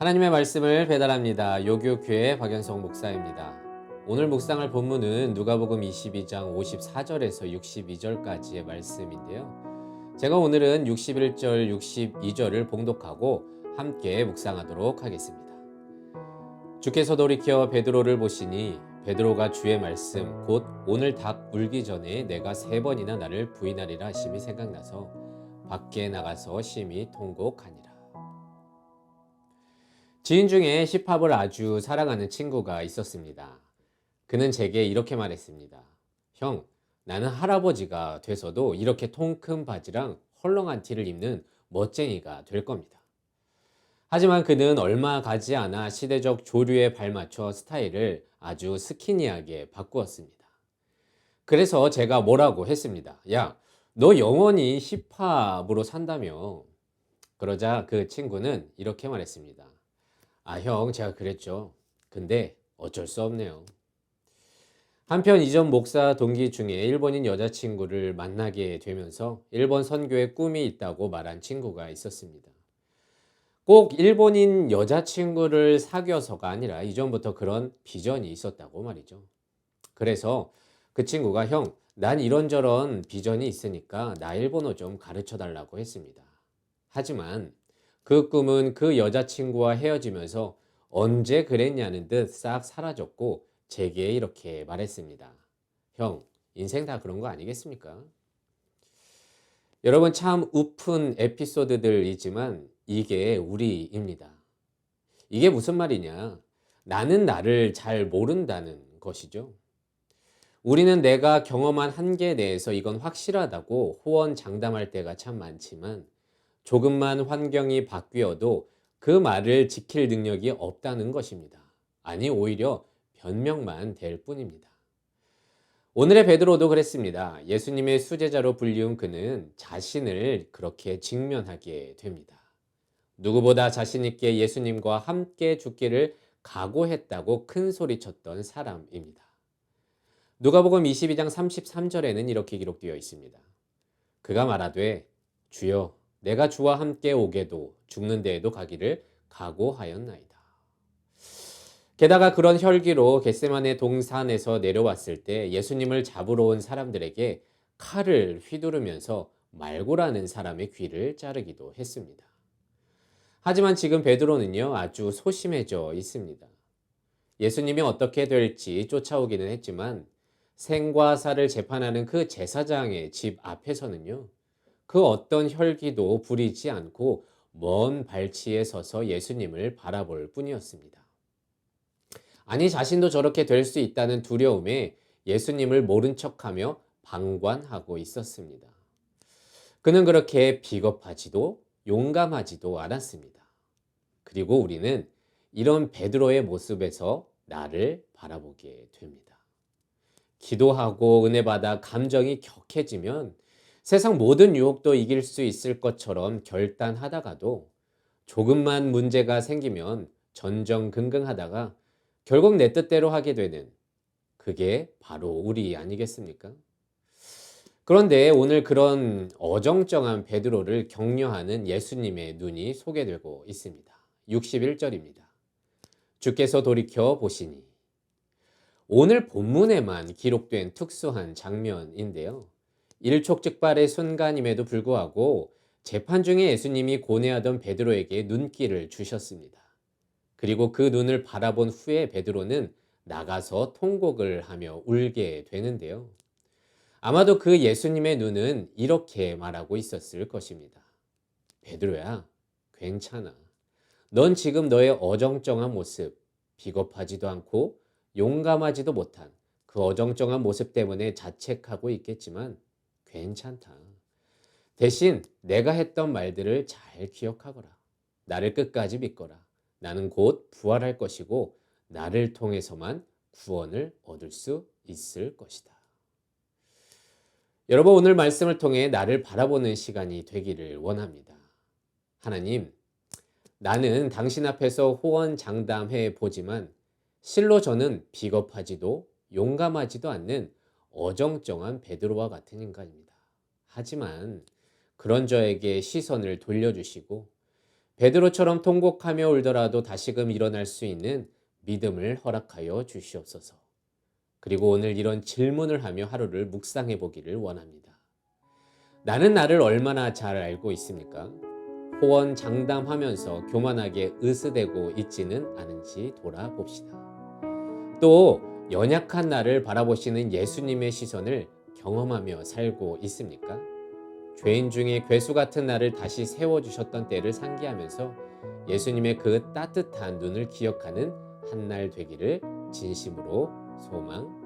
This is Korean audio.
하나님의 말씀을 배달합니다. 요교교회 박연성 목사입니다. 오늘 묵상할 본문은 누가복음 22장 54절에서 62절까지의 말씀인데요. 제가 오늘은 61절, 62절을 봉독하고 함께 묵상하도록 하겠습니다. 주께서 돌이켜 베드로를 보시니 베드로가 주의 말씀 곧 오늘 닭 울기 전에 내가 3번이나 나를 부인하리라 하심이 생각나서 밖에 나가서 심히 통곡하니라. 지인 중에 힙합을 아주 사랑하는 친구가 있었습니다. 그는 제게 이렇게 말했습니다. 형, 나는 할아버지가 돼서도 이렇게 통 큰 바지랑 헐렁한 티를 입는 멋쟁이가 될 겁니다. 하지만 그는 얼마 가지 않아 시대적 조류에 발맞춰 스타일을 아주 스키니하게 바꾸었습니다. 그래서 제가 뭐라고 했습니다. 야, 너 영원히 힙합으로 산다며. 그러자 그 친구는 이렇게 말했습니다. 아, 형, 제가 그랬죠. 근데 어쩔 수 없네요. 한편 이전 목사 동기 중에 일본인 여자친구를 만나게 되면서 일본 선교에 꿈이 있다고 말한 친구가 있었습니다. 꼭 일본인 여자친구를 사귀어서가 아니라 이전부터 그런 비전이 있었다고 말이죠. 그래서 그 친구가 형, 난 이런저런 비전이 있으니까 나 일본어 좀 가르쳐 달라고 했습니다. 하지만 그 꿈은 그 여자친구와 헤어지면서 언제 그랬냐는 듯 싹 사라졌고 제게 이렇게 말했습니다. 형, 인생 다 그런 거 아니겠습니까? 여러분 참 우픈 에피소드들이지만 이게 우리입니다. 이게 무슨 말이냐? 나는 나를 잘 모른다는 것이죠. 우리는 내가 경험한 한계 내에서 이건 확실하다고 호언장담할 때가 참 많지만 조금만 환경이 바뀌어도 그 말을 지킬 능력이 없다는 것입니다. 아니, 오히려 변명만 될 뿐입니다. 오늘의 베드로도 그랬습니다. 예수님의 수제자로 불리운 그는 자신을 그렇게 직면하게 됩니다. 누구보다 자신 있게 예수님과 함께 죽기를 각오했다고 큰 소리쳤던 사람입니다. 누가복음 22장 33절에는 이렇게 기록되어 있습니다. 그가 말하되 주여 내가 주와 함께 오게도 죽는 데에도 가기를 각오하였나이다. 게다가 그런 혈기로 겟세마네 동산에서 내려왔을 때 예수님을 잡으러 온 사람들에게 칼을 휘두르면서 말고라는 사람의 귀를 자르기도 했습니다. 하지만 지금 베드로는요 아주 소심해져 있습니다. 예수님이 어떻게 될지 쫓아오기는 했지만 생과 사를 재판하는 그 제사장의 집 앞에서는요 그 어떤 혈기도 부리지 않고 먼 발치에 서서 예수님을 바라볼 뿐이었습니다. 아니 자신도 저렇게 될 수 있다는 두려움에 예수님을 모른 척하며 방관하고 있었습니다. 그는 그렇게 비겁하지도 용감하지도 않았습니다. 그리고 우리는 이런 베드로의 모습에서 나를 바라보게 됩니다. 기도하고 은혜 받아 감정이 격해지면 세상 모든 유혹도 이길 수 있을 것처럼 결단하다가도 조금만 문제가 생기면 전전긍긍하다가 결국 내 뜻대로 하게 되는 그게 바로 우리 아니겠습니까? 그런데 오늘 그런 어정쩡한 베드로를 격려하는 예수님의 눈이 소개되고 있습니다. 61절입니다. 주께서 돌이켜 보시니 오늘 본문에만 기록된 특수한 장면인데요. 일촉즉발의 순간임에도 불구하고 재판 중에 예수님이 고뇌하던 베드로에게 눈길을 주셨습니다. 그리고 그 눈을 바라본 후에 베드로는 나가서 통곡을 하며 울게 되는데요. 아마도 그 예수님의 눈은 이렇게 말하고 있었을 것입니다. 베드로야, 괜찮아. 넌 지금 너의 어정쩡한 모습, 비겁하지도 않고 용감하지도 못한 그 어정쩡한 모습 때문에 자책하고 있겠지만 괜찮다. 대신 내가 했던 말들을 잘 기억하거라. 나를 끝까지 믿거라. 나는 곧 부활할 것이고 나를 통해서만 구원을 얻을 수 있을 것이다. 여러분 오늘 말씀을 통해 나를 바라보는 시간이 되기를 원합니다. 하나님, 나는 당신 앞에서 호언장담해 보지만 실로 저는 비겁하지도 용감하지도 않는 어정쩡한 베드로와 같은 인간입니다. 하지만 그런 저에게 시선을 돌려주시고 베드로처럼 통곡하며 울더라도 다시금 일어날 수 있는 믿음을 허락하여 주시옵소서. 그리고 오늘 이런 질문을 하며 하루를 묵상해 보기를 원합니다. 나는 나를 얼마나 잘 알고 있습니까? 호언장담하면서 교만하게 으스대고 있지는 않은지 돌아봅시다. 또 연약한 나를 바라보시는 예수님의 시선을 경험하며 살고 있습니까? 죄인 중에 괴수 같은 나를 다시 세워주셨던 때를 상기하면서 예수님의 그 따뜻한 눈을 기억하는 한 날 되기를 진심으로 소망합니다.